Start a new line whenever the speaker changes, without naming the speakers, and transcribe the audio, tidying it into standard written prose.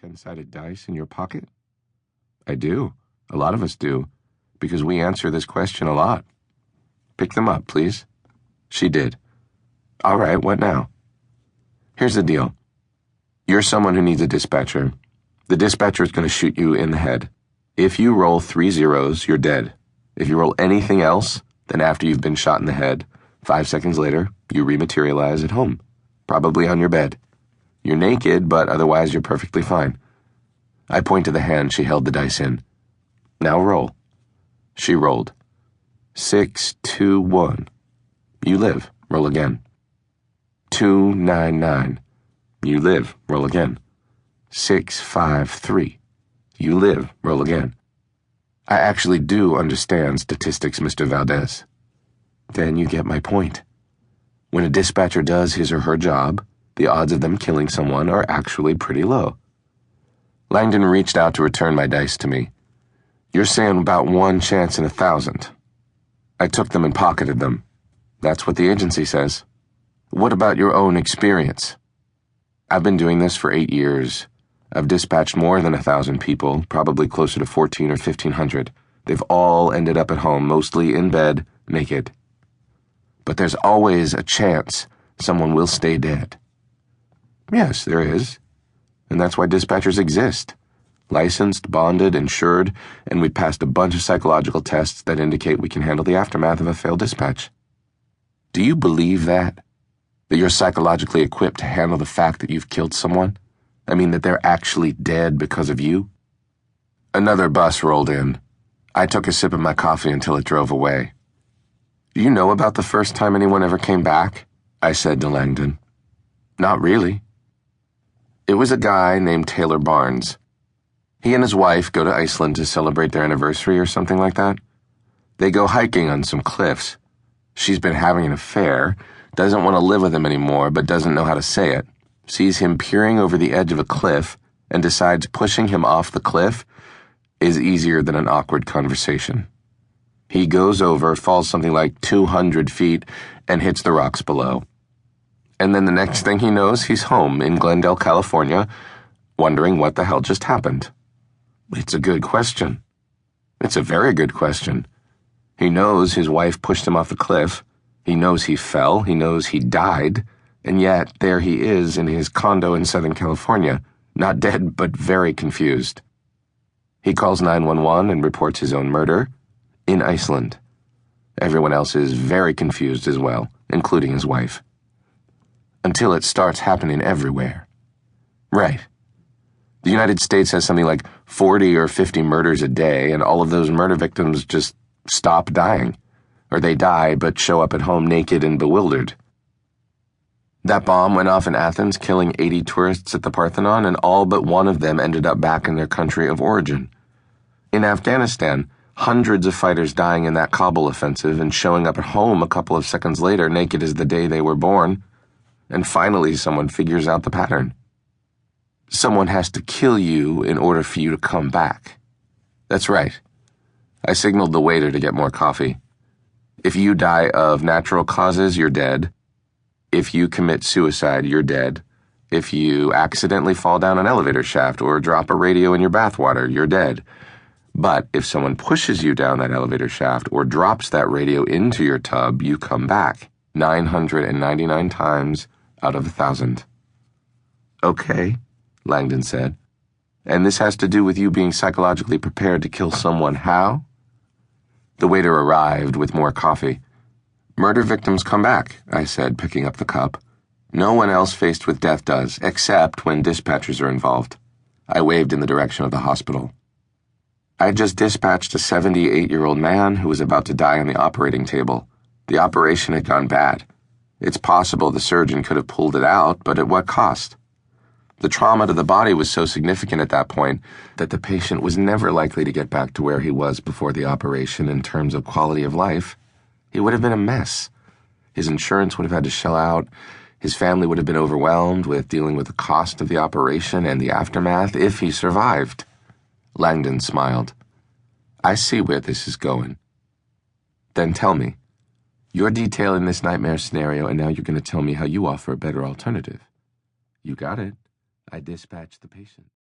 10-sided dice in your pocket? I do. A lot of us do, because we answer this question a lot. Pick them up, please. She did. All right, what now? Here's the deal. You're someone who needs a dispatcher. The dispatcher is going to shoot you in the head. If you roll 3 zeros, you're dead. If you roll anything else, then after you've been shot in the head, 5 seconds later, you rematerialize at home, probably on your bed. You're naked, but otherwise you're perfectly fine. I point to the hand she held the dice in. Now roll. She rolled. 6, 2, 1. You live. Roll again. 2, 9, 9. You live. Roll again. 6, 5, 3. You live. Roll again. I actually do understand statistics, Mr. Valdez. Then you get my point. When a dispatcher does his or her job, the odds of them killing someone are actually pretty low. Langdon reached out to return my dice to me. You're saying about 1 chance in 1,000. I took them and pocketed them. That's what the agency says. What about your own experience? I've been doing this for 8 years. I've dispatched more than 1,000 people, probably closer to 1,400 or 1,500. They've all ended up at home, mostly in bed, naked. But there's always a chance someone will stay dead. Yes, there is. And that's why dispatchers exist. Licensed, bonded, insured, and we've passed a bunch of psychological tests that indicate we can handle the aftermath of a failed dispatch. Do you believe that? That you're psychologically equipped to handle the fact that you've killed someone? I mean, that they're actually dead because of you? Another bus rolled in. I took a sip of my coffee until it drove away. Do you know about the first time anyone ever came back? I said to Langdon. Not really. It was a guy named Taylor Barnes. He and his wife go to Iceland to celebrate their anniversary or something like that. They go hiking on some cliffs. She's been having an affair, doesn't want to live with him anymore, but doesn't know how to say it, sees him peering over the edge of a cliff, and decides pushing him off the cliff is easier than an awkward conversation. He goes over, falls something like 200 feet, and hits the rocks below. And then the next thing he knows, he's home in Glendale, California, wondering what the hell just happened. It's a good question. It's a very good question. He knows his wife pushed him off the cliff. He knows he fell. He knows he died. And yet, there he is in his condo in Southern California, not dead, but very confused. He calls 911 and reports his own murder in Iceland. Everyone else is very confused as well, including his wife. Until it starts happening everywhere. Right. The United States has something like 40 or 50 murders a day, and all of those murder victims just stop dying. Or they die but show up at home naked and bewildered. That bomb went off in Athens, killing 80 tourists at the Parthenon, and all but one of them ended up back in their country of origin. In Afghanistan, hundreds of fighters dying in that Kabul offensive and showing up at home a couple of seconds later naked as the day they were born. And finally someone figures out the pattern. Someone has to kill you in order for you to come back. That's right. I signaled the waiter to get more coffee. If you die of natural causes, you're dead. If you commit suicide, you're dead. If you accidentally fall down an elevator shaft or drop a radio in your bathwater, you're dead. But if someone pushes you down that elevator shaft or drops that radio into your tub, you come back 999 times out of 1,000. Okay, Langdon said. And this has to do with you being psychologically prepared to kill someone how? The waiter arrived with more coffee. Murder victims come back, I said, picking up the cup. No one else faced with death does, except when dispatchers are involved. I waved in the direction of the hospital. I just dispatched a 78-year-old man who was about to die on the operating table. The operation had gone bad. It's possible the surgeon could have pulled it out, but at what cost? The trauma to the body was so significant at that point that the patient was never likely to get back to where he was before the operation in terms of quality of life. He would have been a mess. His insurance would have had to shell out. His family would have been overwhelmed with dealing with the cost of the operation and the aftermath if he survived. Langdon smiled. I see where this is going. Then tell me. You're detailing this nightmare scenario, and now you're going to tell me how you offer a better alternative. You got it. I dispatched the patient.